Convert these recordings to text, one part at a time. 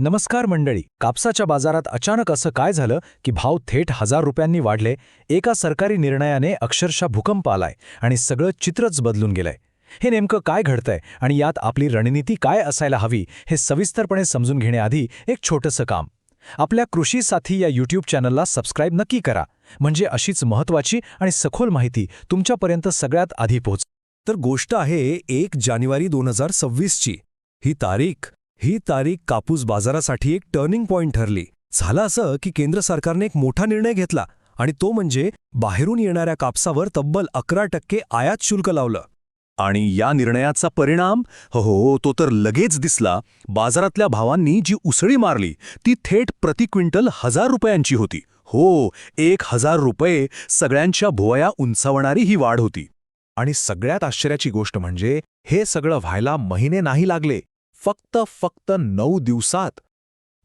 नमस्कार मंडळी. कापसाच्या बाजारात अचानक असं काय झालं की भाव थेट 1000 रुपयांनी वाढले. एका सरकारी निर्णयाने अक्षरशः भूकंप आलाय आणि सगळं चित्रच बदलून गेलंय. हे नेमकं काय घडतंय आणि यात आपली रणनीती काय असायला हवी हे सविस्तरपणे समजून घेण्याआधी एक छोटंसं काम. आपल्या कृषी साथी या यूट्यूब चॅनलला सबस्क्राईब नक्की करा, म्हणजे अशीच महत्त्वाची आणि सखोल माहिती तुमच्यापर्यंत सगळ्यात आधी पोहोच. तर गोष्ट आहे 1 जानेवारी 2026ची. ही तारीख कापूस बाजारासाठी एक टर्निंग पॉइंट ठरली. झालं असं की केंद्र सरकारने एक मोठा निर्णय घेतला आणि तो म्हणजे बाहेरून येणाऱ्या कापसावर तब्बल 11% आयात शुल्क लावलं. आणि या निर्णयाचा परिणाम तो तर लगेच दिसला. बाजारातल्या भावांनी जी उसळी मारली ती थेट प्रति क्विंटल 1000 रुपयांची होती. 1000 रुपये सगळ्यांच्या भुवया उंचावणारी ही वाढ होती. आणि सगळ्यात आश्चर्याची गोष्ट म्हणजे हे सगळं व्हायला महिने नाही लागले, फक्त 9 दिवसात.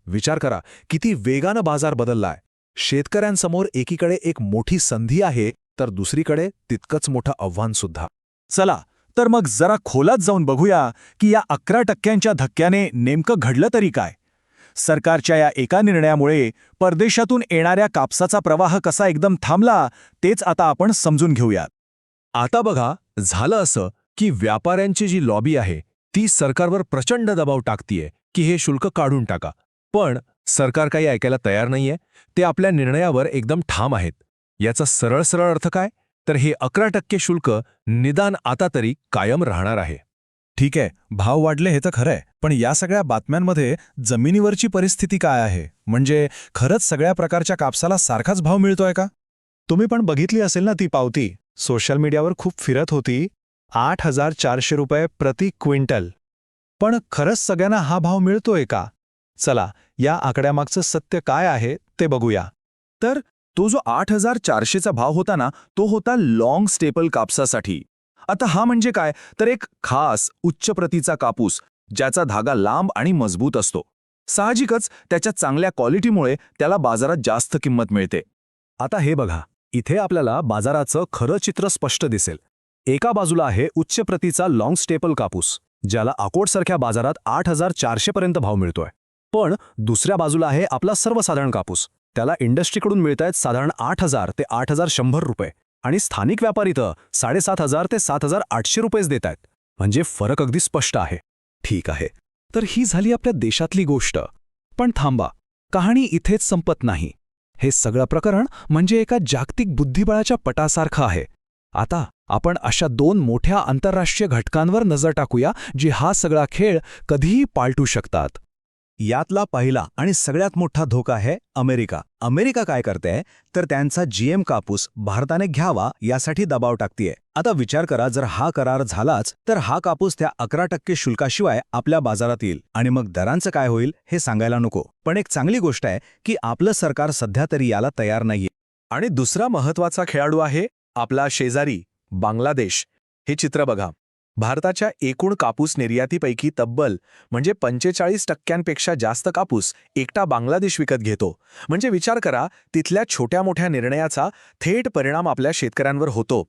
विचार करा किती वेगानं बाजार बदललाय. शेतकऱ्यांसमोर एकीकडे एक मोठी संधी आहे तर दुसरीकडे तितकंच मोठं आव्हान सुद्धा. चला तर मग जरा खोलात जाऊन बघूया की या 11%च्या धक्क्याने नेमकं घडलं तरी काय. सरकारच्या या एका निर्णयामुळे परदेशातून येणाऱ्या कापसाचा प्रवाह कसा एकदम थांबला तेच आता आपण समजून घेऊयात. आता बघा, झालं असं की व्यापाऱ्यांची जी लॉबी आहे ती सरकारवर प्रचंड दबाव टाकतीये की हे शुल्क काढून टाका. पण सरकार काही ऐकायला तयार नाहीये. ते आपल्या निर्णयावर एकदम ठाम आहेत. याचा सरळ अर्थ काय, तर हे 11% शुल्क निदान आता तरी कायम राहणार आहे. ठीक आहे, भाव वाढले हे तर खरंय, पण या सगळ्या बातम्यांमध्ये जमिनीवरची परिस्थिती काय आहे? म्हणजे खरंच सगळ्या प्रकारच्या कापसाला सारखाच भाव मिळतोय का? तुम्ही पण बघितली असेल ना ती पावती, सोशल मीडियावर खूप फिरत होती. 8400 रुपये प्रति क्विंटल. पण खरंच सगळ्यांना हा भाव मिळतोय का? चला, या आकड्यामागचं सत्य काय आहे ते बघूया. तर तो जो 8400चा भाव होता ना, तो होता लॉंग स्टेपल कापसासाठी. आता हा म्हणजे काय, तर एक खास उच्च प्रतीचा कापूस ज्याचा धागा लांब आणि मजबूत असतो. साहजिकच त्याच्या चांगल्या क्वालिटीमुळे त्याला बाजारात जास्त किंमत मिळते. आता हे बघा, इथे आपल्याला बाजाराचं खरं चित्र स्पष्ट दिसेल. एका बाजूला आहे उच्च प्रतीचा लॉंग स्टेपल कापूस, ज्याला अकोटसारख्या बाजारात 8400 पर्यंत भाव मिळतोय. पण दुसऱ्या बाजूला आहे आपला सर्वसाधारण कापूस. त्याला इंडस्ट्रीकडून मिळतायत साधारण 8000 ते 8100 रुपये आणि स्थानिक व्यापारी तर 7500 ते 7800 रुपयेच देत आहेत. म्हणजे फरक अगदी स्पष्ट आहे. ठीक आहे, तर ही झाली आपल्या देशातली गोष्ट. पण थांबा, कहाणी इथेच संपत नाही. हे सगळं प्रकरण म्हणजे एका जागतिक बुद्धिबळाच्या पटासारखं आहे. आता आपण अशा 2 मोठ्या आंतरराष्ट्रीय घटकांवर नजर टाकूया जी हा सगळा खेळ कधीही पालटू शकतात. यातला पहिला आणि सगळ्यात मोठा धोका आहे अमेरिका. अमेरिका काय करते, तर त्यांचा जीएम कापूस भारताने घ्यावा यासाठी दबाव टाकतीये. आता विचार करा, जर हा करार झालाच तर हा कापूस त्या 11% शुल्काशिवाय आपल्या बाजारात येईल आणि मग दरांचं काय होईल हे सांगायला नको. पण एक चांगली गोष्ट आहे की आपलं सरकार सध्या तरी याला तयार नाहीये. आणि दुसरा महत्त्वाचा खेळाडू आहे आपला शेजारी बांगलादेश. हे चित्र बघा. भारताच्या एकूण कापूस निर्यातीपैकी तब्बल म्हणजे 45%पेक्षा जास्त कापूस एकटा बांगलादेश विकत घेतो. म्हणजे विचार करा, तिथल्या छोट्या मोठ्या निर्णयाचा थेट परिणाम आपल्या शेतकऱ्यांवर होतो.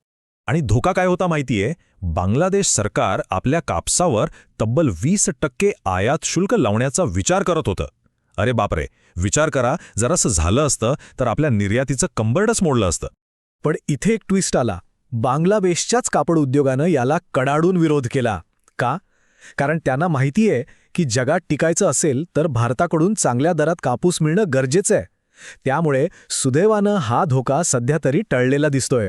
आणि धोका काय होता माहितीये? बांगलादेश सरकार आपल्या कापसावर तब्बल 20% आयात शुल्क लावण्याचा विचार करत होतं. अरे बापरे, विचार करा, जर असं झालं असतं तर आपल्या निर्यातीचं कंबरडच मोडलं असतं. पण इथे एक ट्विस्ट आला. बांगलादेशच्याच कापड उद्योगानं याला कडाडून विरोध केला. का? कारण त्यांना माहितीये की जगात टिकायचं असेल तर भारताकडून चांगल्या दरात कापूस मिळणं गरजेचं आहे. त्यामुळे सुदैवानं हा धोका सध्या तरी टळलेला दिसतोय.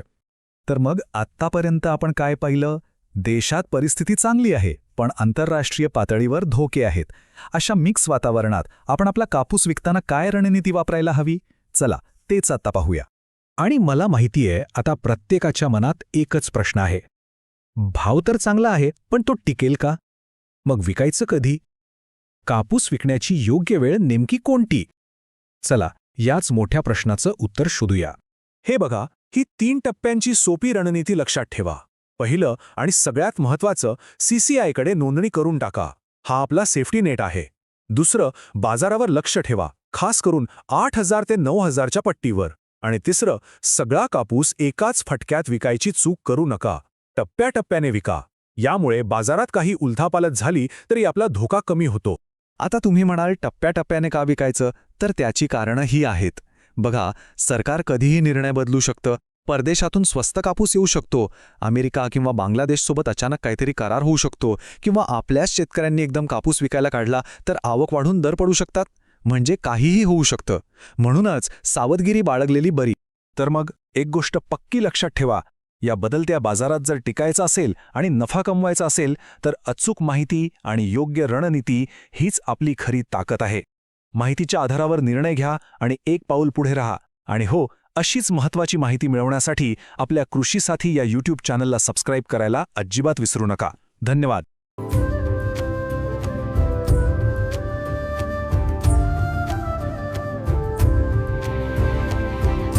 तर मग आत्तापर्यंत आपण काय पाहिलं? देशात परिस्थिती चांगली आहे, पण आंतरराष्ट्रीय पातळीवर धोके आहेत. अशा मिक्स वातावरणात आपण आपला कापूस विकताना काय रणनीती वापरायला हवी? चला, तेच आता पाहूया. आणि मला माहितीये, आता प्रत्येकाच्या मनात एकच प्रश्न आहे. भाव तर चांगला आहे, पण तो टिकेल का? मग विकायचं कधी? कापूस विकण्याची योग्य वेळ नेमकी कोणती? चला, याच मोठ्या प्रश्नाचं उत्तर शोधूया. हे बघा, ही 3 टप्प्यांची सोपी रणनीती लक्षात ठेवा. पहिलं आणि सगळ्यात महत्त्वाचं, CCIकडे नोंदणी करून टाका. हा आपला सेफ्टी नेट आहे. दुसरं, बाजारावर लक्ष ठेवा, खास करून 8000 ते 9000च्या पट्टीवर. आणि तिसरं, सगळा कापूस एकाच फटक्यात विकायची चूक करू नका. टप्प्याटप्प्याने विका. यामुळे बाजारात काही उलथापालट झाली तरी आपला धोका कमी होतो. आता तुम्ही म्हणाल टप्प्याटप्प्याने का विकायचं, तर त्याची कारणं ही आहेत. बघा, सरकार कधीही निर्णय बदलू शकतं. परदेशातून स्वस्त कापूस येऊ शकतो. अमेरिका किंवा बांगलादेशसोबत अचानक काहीतरी करार होऊ शकतो. किंवा आपल्याच शेतकऱ्यांनी एकदम कापूस विकायला काढला तर आवक वाढून दर पडू शकतात. म्हणजे काहीही होऊ शकतं. म्हणूनच सावधगिरी बाळगलेली बरी. तर मग एक गोष्ट पक्की लक्षात ठेवा, या बदलत्या बाजारात जर टिकायचं असेल आणि नफा कमवायचा असेल तर अचूक माहिती आणि योग्य रणनीती हीच आपली खरी ताकद आहे. माहितीच्या आधारावर निर्णय घ्या आणि एक पाऊल पुढे राहा. आणि हो, अशीच महत्त्वाची माहिती मिळवण्यासाठी आपल्या कृषी साथी या YouTube चॅनलला सबस्क्राईब करायला अजिबात विसरू नका. धन्यवाद.